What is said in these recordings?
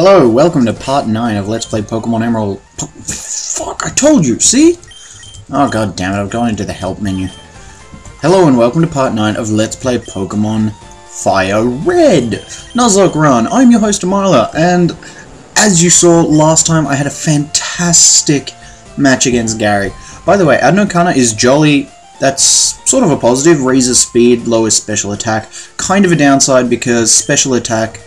Hello, welcome to part 9 of Let's Play Pokemon Emerald. Fuck, I told you, see? Oh god damn it, I've gone into the help menu. Hello and welcome to part 9 of Let's Play Pokemon Fire Red. Nuzlocke run, I'm your host Amila, and as you saw last time, I had a fantastic match against Gary. By the way, Adnokana is jolly. That's sort of a positive, raises speed, lowers special attack. Kind of a downside because special attack,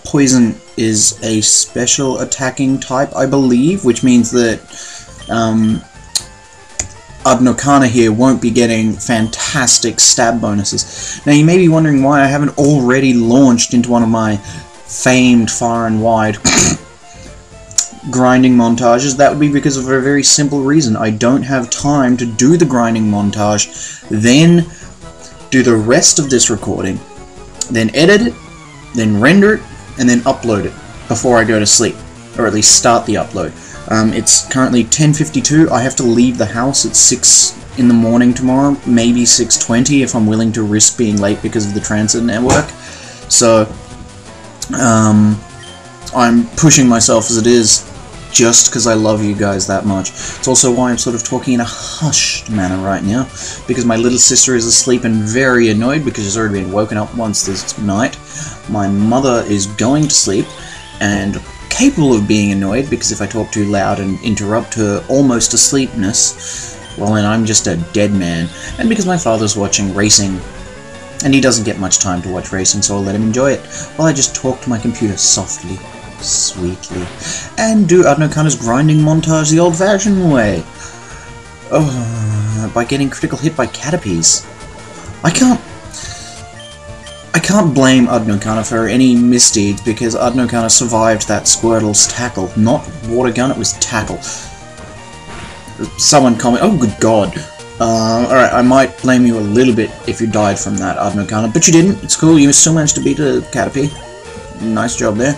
poison is a special attacking type, I believe, which means that Adnokana here won't be getting fantastic stab bonuses. Now you may be wondering why I haven't already launched into one of my famed far and wide grinding montages. That would be because of a very simple reason. I don't have time to do the grinding montage, then do the rest of this recording, then edit it, then render it, and then upload it before I go to sleep, or at least start the upload. It's currently 10:52. I have to leave the house at 6 in the morning tomorrow, maybe 6:20 if I'm willing to risk being late because of the transit network. So I'm pushing myself as it is, just because I love you guys that much. It's also why I'm sort of talking in a hushed manner right now, because my little sister is asleep and very annoyed because she's already been woken up once this night. My mother is going to sleep and capable of being annoyed because if I talk too loud and interrupt her almost asleepness, well then I'm just a dead man. And because my father's watching racing, and he doesn't get much time to watch racing, so I'll let him enjoy it while I just talk to my computer softly, sweetly, and do Adnokana's grinding montage the old-fashioned way. Oh, by getting critical hit by Caterpies. I can't blame Adnokana for any misdeeds because Adnokana survived that Squirtle's tackle. Not water gun, it was tackle. Someone comment, oh good god. Alright, I might blame you a little bit if you died from that, Adnokana, but you didn't. It's cool, you still managed to beat a Caterpie. Nice job there.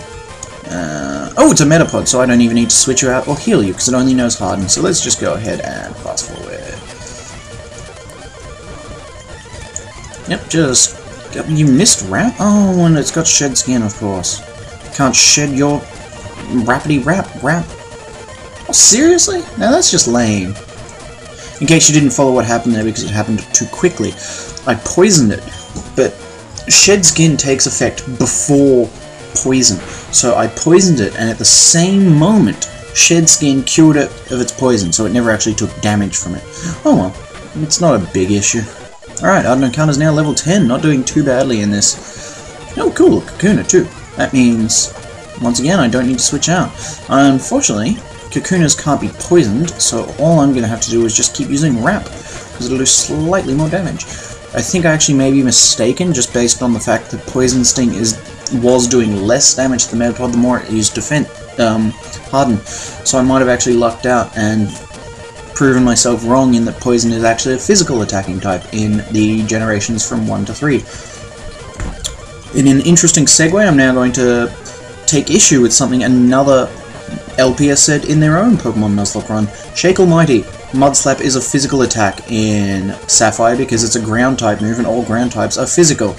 Oh, it's a Metapod, so I don't even need to switch you out or heal you, because it only knows Harden. So let's just go ahead and fast forward. Yep, just... You missed Wrap? Oh, and it's got Shed Skin, of course. Can't shed your... Rappity-rap. Oh, seriously? Now that's just lame. In case you didn't follow what happened there, because it happened too quickly. I poisoned it, but Shed Skin takes effect before poison. So I poisoned it, and at the same moment, Shed Skin cured it of its poison, so it never actually took damage from it. Oh well, it's not a big issue. Alright, Adnokana's now level 10, not doing too badly in this. Oh cool, Kakuna too. That means, once again, I don't need to switch out. Unfortunately, Kakunas can't be poisoned, so all I'm going to have to do is just keep using Wrap, because it'll do slightly more damage. I think I actually may be mistaken, just based on the fact that Poison Sting was doing less damage to the Metapod the more it used Harden. So I might have actually lucked out and proven myself wrong in that Poison is actually a physical attacking type in the generations from 1 to 3. In an interesting segue, I'm now going to take issue with something another LP has said in their own Pokemon Nuzlocke run. Shake Almighty. Mudslap is a physical attack in Sapphire because it's a ground type move and all ground types are physical.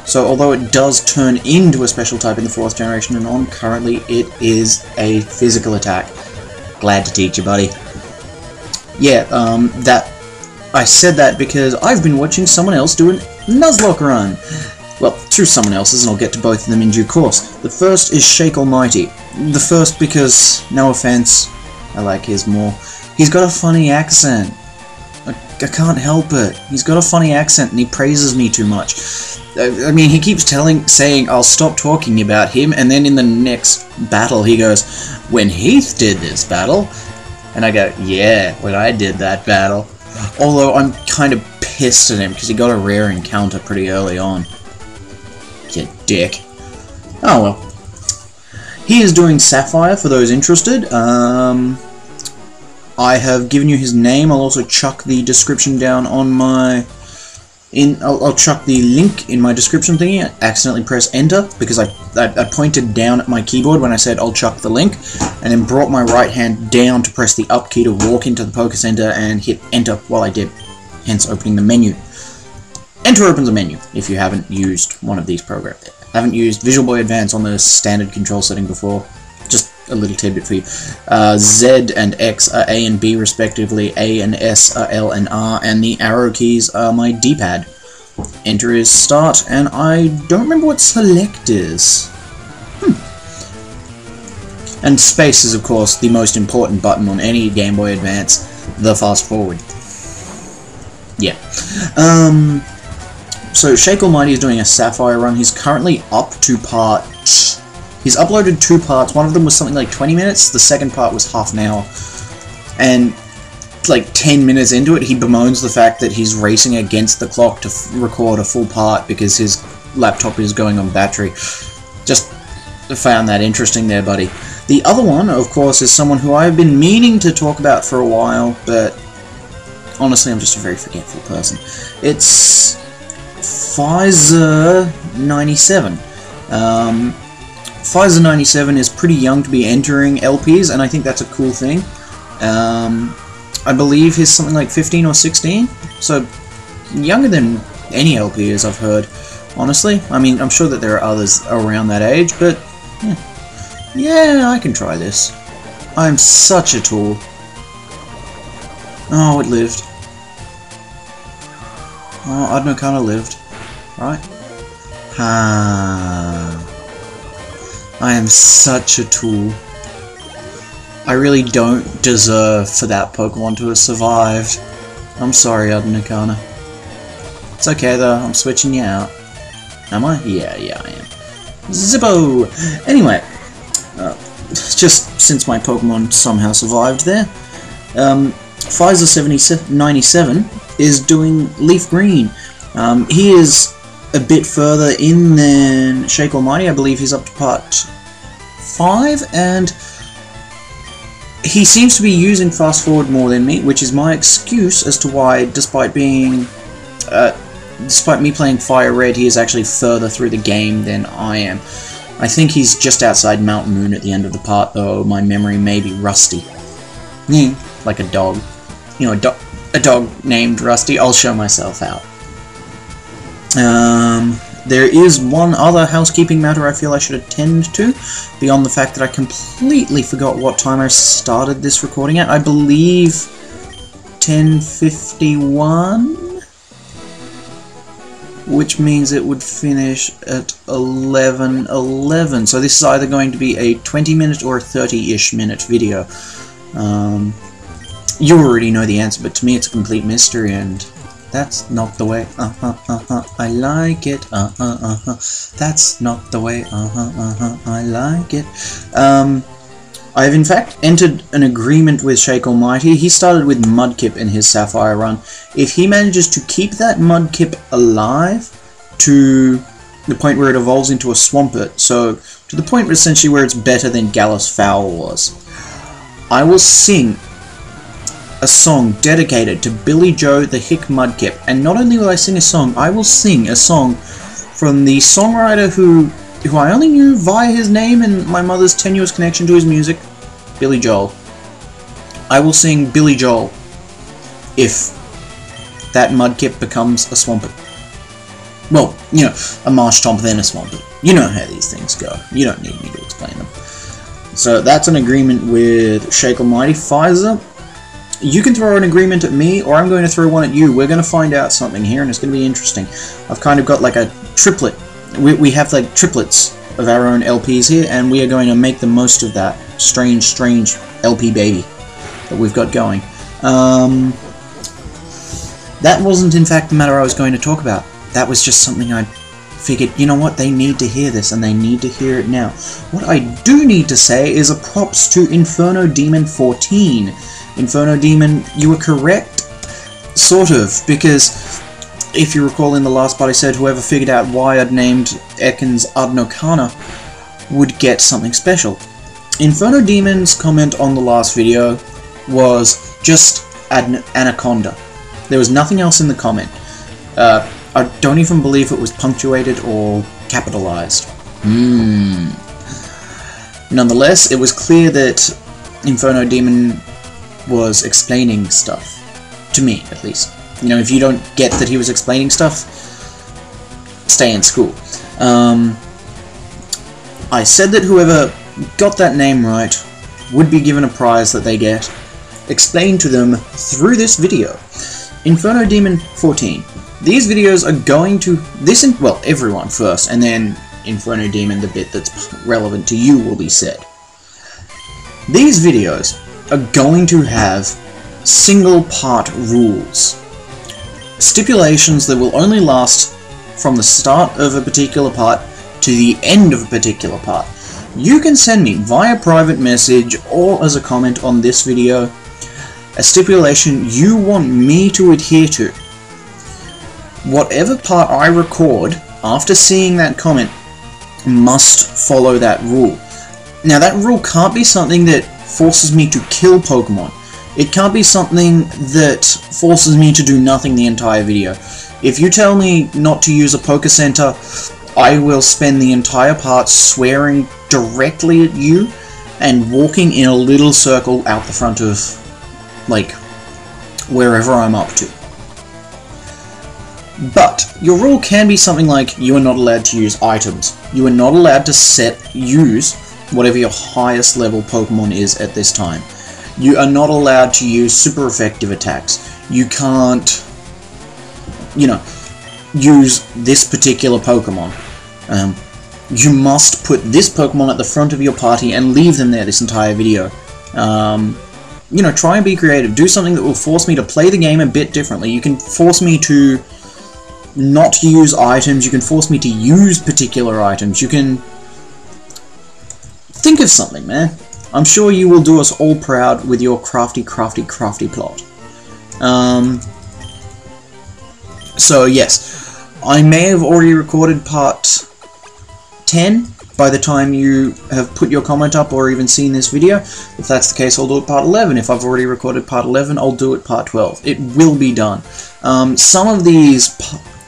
So although it does turn into a special type in the 4th generation and on, currently it is a physical attack. Glad to teach you, buddy. Yeah, I said that because I've been watching someone else do a Nuzlocke run. Well, two someone else's, and I'll get to both of them in due course. The first is Shake Almighty. The first because, no offense, I like his more. He's got a funny accent. I can't help it. He's got a funny accent and he praises me too much. I mean, he keeps saying I'll stop talking about him, and then in the next battle he goes, when Heath did this battle, and I go, yeah, when I did that battle. Although I'm kind of pissed at him because he got a rare encounter pretty early on. You dick. Oh well. He is doing Sapphire for those interested. I have given you his name. I'll also chuck the description down on my... I'll chuck the link in my description thingy. I accidentally pressed enter because I pointed down at my keyboard when I said I'll chuck the link, and then brought my right hand down to press the up key to walk into the Poké Center and hit enter while I did, hence opening the menu. Enter opens a menu if you haven't used one of these programs. I haven't used Visual Boy Advance on the standard control setting before. Just a little tidbit for you. Z and X are A and B respectively, A and S are L and R, and the arrow keys are my D-pad. Enter is start, and I don't remember what select is. And space is, of course, the most important button on any Game Boy Advance, the fast forward. Yeah. So Shake Almighty is doing a Sapphire run. He's currently up to part... He's uploaded 2 parts. One of them was something like 20 minutes. The second part was half an hour. And like 10 minutes into it, he bemoans the fact that he's racing against the clock to record a full part because his laptop is going on battery. Just found that interesting there, buddy. The other one, of course, is someone who I've been meaning to talk about for a while, but honestly, I'm just a very forgetful person. It's Pfizer97. Pfizer97 is pretty young to be entering LPs, and I think that's a cool thing. I believe he's something like 15 or 16, so younger than any LP as I've heard, honestly. I mean, I'm sure that there are others around that age, but yeah, I can try this. I'm such a tool. Oh, it lived. Oh, Adno kinda lived. Right? I am such a tool. I really don't deserve for that Pokemon to have survived. I'm sorry, Adnakana. It's okay though, I'm switching you out. Am I? Yeah, I am. Zippo! Anyway, just since my Pokemon somehow survived there, Pfizer97 is doing Leaf Green. He is a bit further in than Shake Almighty. I believe he's up to part 5, and he seems to be using fast forward more than me, which is my excuse as to why, despite me playing Fire Red, he is actually further through the game than I am. I think he's just outside Mount Moon at the end of the part, though my memory may be rusty. Like a dog. You know, a dog named Rusty. I'll show myself out. There is one other housekeeping matter I feel I should attend to, beyond the fact that I completely forgot what time I started this recording at. I believe 10:51? Which means it would finish at 11:11. So this is either going to be a 20-minute or a 30-ish minute video. You already know the answer, but to me it's a complete mystery, and that's not the way, I like it, that's not the way, I like it. I've in fact entered an agreement with Shake Almighty. He started with Mudkip in his Sapphire run. If he manages to keep that Mudkip alive to the point where it evolves into a Swampert, so to the point essentially where it's better than Gallus Fowl was, I will sing a song dedicated to Billy Joe the Hick Mudkip. And not only will I sing a song, I will sing a song from the songwriter who I only knew via his name and my mother's tenuous connection to his music, Billy Joel. I will sing Billy Joel if that Mudkip becomes a Swampert. Well, you know, a Marshtomp then a Swampert. You know how these things go. You don't need me to explain them. So that's an agreement with Shake Almighty. Pfizer, you can throw an agreement at me, or I'm going to throw one at you. We're going to find out something here, and it's going to be interesting. I've kind of got like a triplet. We have like triplets of our own LPs here, and we are going to make the most of that strange LP baby that we've got going. That wasn't in fact the matter I was going to talk about. That was just something I figured, you know what, they need to hear this, and they need to hear it now. What I do need to say is a props to Inferno Demon 14. Inferno Demon, you were correct, sort of, because if you recall in the last part I said whoever figured out why I'd named Ekans Adnokana would get something special. Inferno Demon's comment on the last video was just Anaconda. There was nothing else in the comment. I don't even believe it was punctuated or capitalized. Nonetheless, it was clear that Inferno Demon was explaining stuff. To me, at least. You know, if you don't get that he was explaining stuff, stay in school. I said that whoever got that name right would be given a prize that they get explained to them through this video. Inferno Demon 14. These videos are going to... well, everyone first, and then Inferno Demon, the bit that's relevant to you, will be said. These videos are going to have single-part rules. Stipulations that will only last from the start of a particular part to the end of a particular part. You can send me via private message or as a comment on this video a stipulation you want me to adhere to. Whatever part I record after seeing that comment must follow that rule. Now that rule can't be something that forces me to kill Pokemon. It can't be something that forces me to do nothing the entire video. If you tell me not to use a Poké Center, I will spend the entire part swearing directly at you and walking in a little circle out the front of, like, wherever I'm up to. But your rule can be something like you are not allowed to use items. You are not allowed to use whatever your highest level Pokemon is at this time. You are not allowed to use super effective attacks. You can't, you know, use this particular Pokemon. You must put this Pokemon at the front of your party and leave them there this entire video. You know, try and be creative. Do something that will force me to play the game a bit differently. You can force me to not use items. You can force me to use particular items. You can think of something, man. I'm sure you will do us all proud with your crafty plot. So yes, I may have already recorded part 10 by the time you have put your comment up or even seen this video. If that's the case, I'll do it part 11. If I've already recorded part 11, I'll do it part 12. It will be done. Some of these,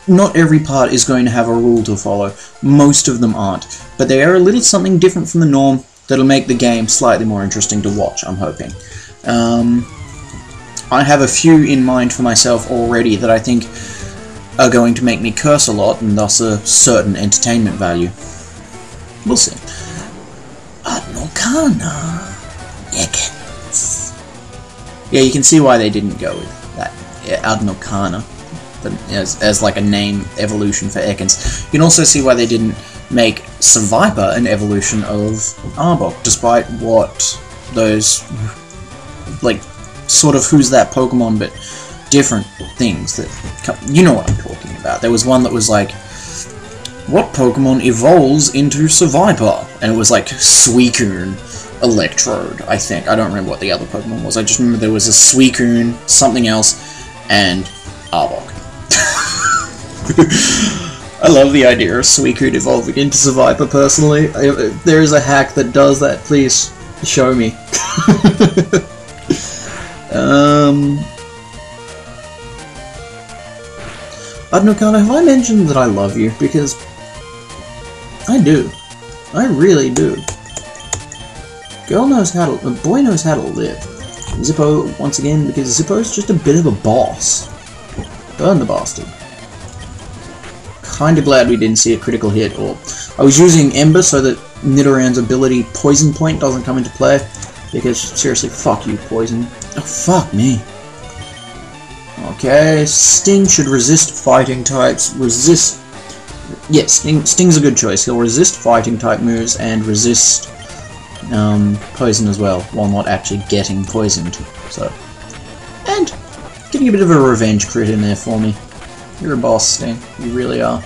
not every part is going to have a rule to follow. Most of them aren't. But they are a little something different from the norm that'll make the game slightly more interesting to watch, I'm hoping. I have a few in mind for myself already that I think are going to make me curse a lot and thus a certain entertainment value. We'll see. Adnokana. Ekans. Yeah, you can see why they didn't go with that. Yeah, Adnokana. As like a name evolution for Ekans. You can also see why they didn't make Seviper an evolution of Arbok, despite what those, like, sort of who's that Pokemon, but different things that, you know what I'm talking about. There was one that was like, what Pokemon evolves into Seviper? And it was like Suicune, Electrode, I think. I don't remember what the other Pokemon was. I just remember there was a Suicune, something else, and Arbok. I love the idea of Suicune evolving into Seviper, personally. If there is a hack that does that, please show me. Adnokana, have I mentioned that I love you? Because I do. I really do. Boy knows how to live. Zippo, once again, because Zippo's just a bit of a boss. Burn the bastard. Kinda glad we didn't see a critical hit, or I was using Ember so that Nidorann's ability Poison Point doesn't come into play, because seriously, fuck you, Poison. Oh, fuck me. Okay, Sting should resist fighting types, yes, Sting's a good choice. He'll resist fighting type moves and resist poison as well, while not actually getting poisoned, so. And getting a bit of a revenge crit in there for me. You're a boss, Sting. You really are.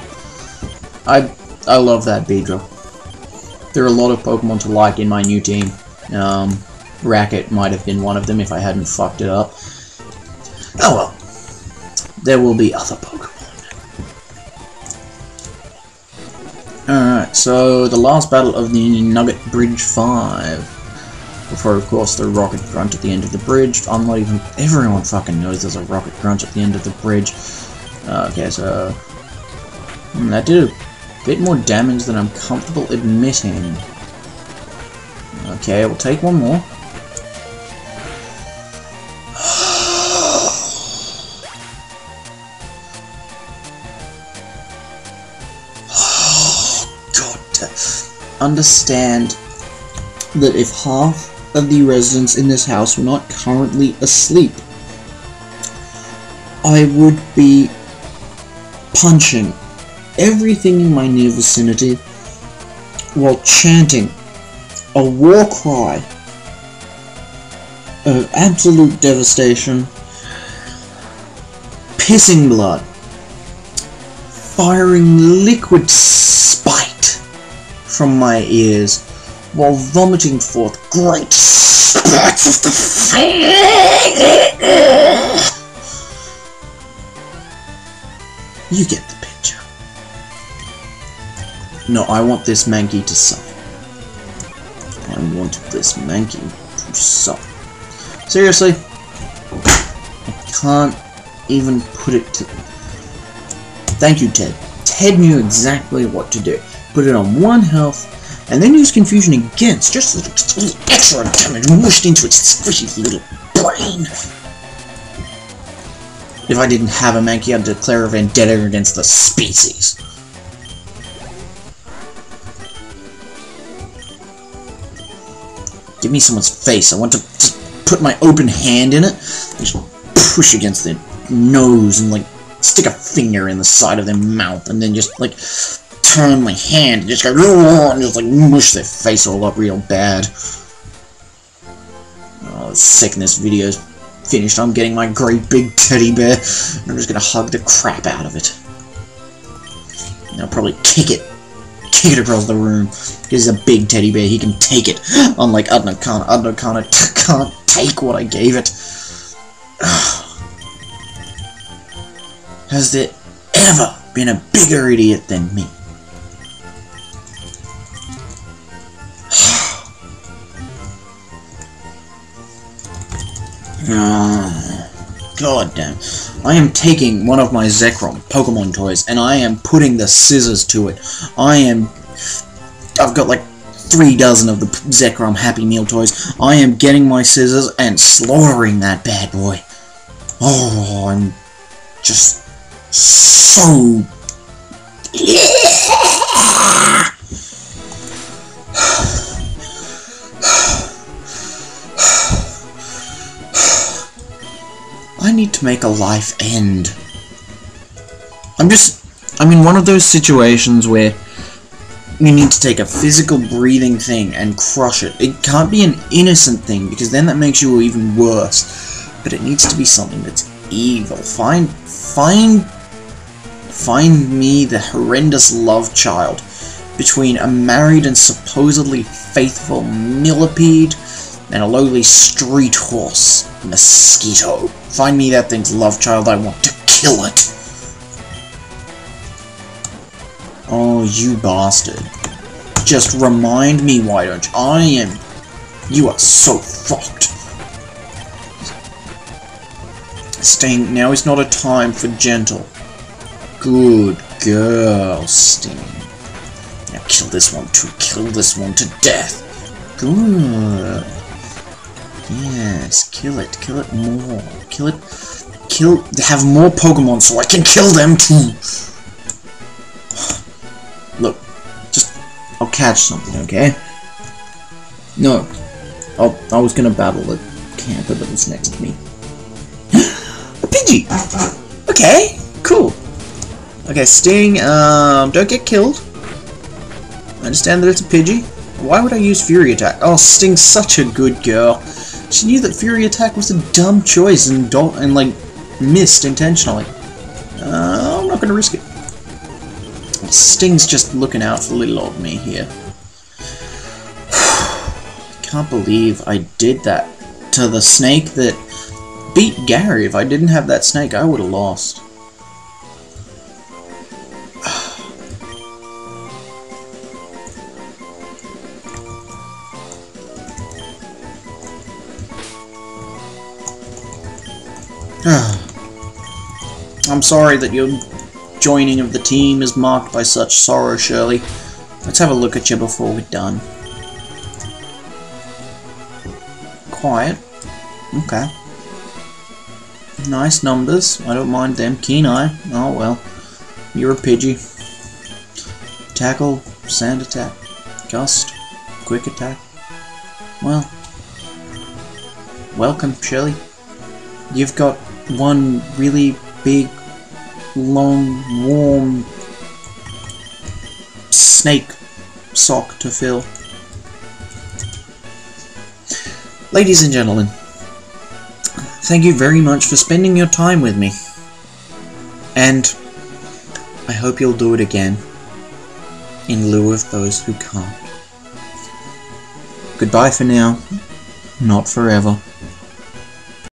I love that Beedrill. There are a lot of Pokemon to like in my new team. Racket might have been one of them if I hadn't fucked it up. Oh well. There will be other Pokemon. Alright, so the last battle of the Nugget Bridge 5. Before, of course, the Rocket Grunt at the end of the bridge. I'm not even... Everyone fucking knows there's a Rocket Grunt at the end of the bridge. Okay, so... that did a bit more damage than I'm comfortable admitting. Okay, we'll take one more. God. understand that if half of the residents in this house were not currently asleep, I would be punching everything in my near vicinity while chanting a war cry of absolute devastation, pissing blood, firing liquid spite from my ears, while vomiting forth great spurts of the You get the picture. No, I want this Mankey to suffer. I want this Mankey to suffer. Seriously? I can't even put it to... Thank you, Ted. Ted knew exactly what to do. Put it on 1 health, and then use confusion against just a little extra damage mushed into its squishy little brain. If I didn't have a Mankey, I'd declare a vendetta against the species. Give me someone's face. I want to just put my open hand in it and just push against their nose and like stick a finger in the side of their mouth and then just like turn my hand and just go and just like mush their face all up real bad. Oh, the sickness video's finished. I'm getting my great big teddy bear and I'm just gonna hug the crap out of it. And I'll probably kick it across the room. He's a big teddy bear, he can take it. Unlike Udnakana. Udnakana can't take what I gave it. Has there ever been a bigger idiot than me? God damn. I am taking one of my Zekrom Pokemon toys and I am putting the scissors to it. I've got like 3 dozen of the Zekrom Happy Meal toys. I am getting my scissors and slaughtering that bad boy. Oh, I'm just so... I need to make a life end. I'm in one of those situations where you need to take a physical breathing thing and crush it. It can't be an innocent thing, because then that makes you even worse. But it needs to be something that's evil. Find me the horrendous love child between a married and supposedly faithful millipede and a lowly street horse, Mosquito. Find me that thing's love child, I want to kill it. Oh, you bastard. Just remind me, why don't you? You are so fucked. Sting, now is not a time for gentle. Good girl, Sting. Now kill this one too. Kill this one to death. Good. Yes, kill it more. Have more Pokemon so I can kill them too. Look, I'll catch something, okay? No. Oh, I was gonna battle the camper that was next to me. A Pidgey! Okay, cool. Okay, Sting, don't get killed. I understand that it's a Pidgey. Why would I use Fury Attack? Oh, Sting's such a good girl. She knew that Fury Attack was a dumb choice and like, missed intentionally. I'm not gonna risk it. Sting's just looking out for little old me here. Can't believe I did that to the snake that beat Gary. If I didn't have that snake, I would have lost. I'm sorry that your joining of the team is marked by such sorrow, Shirley. Let's have a look at you before we're done. Quiet. Okay. Nice numbers. I don't mind them. Keen eye. Oh well. You're a Pidgey. Tackle. Sand attack. Gust. Quick attack. Well. Welcome, Shelly. You've got one really big, long, warm snake sock to fill. Ladies and gentlemen, thank you very much for spending your time with me. And I hope you'll do it again, in lieu of those who can't. Goodbye for now, not forever.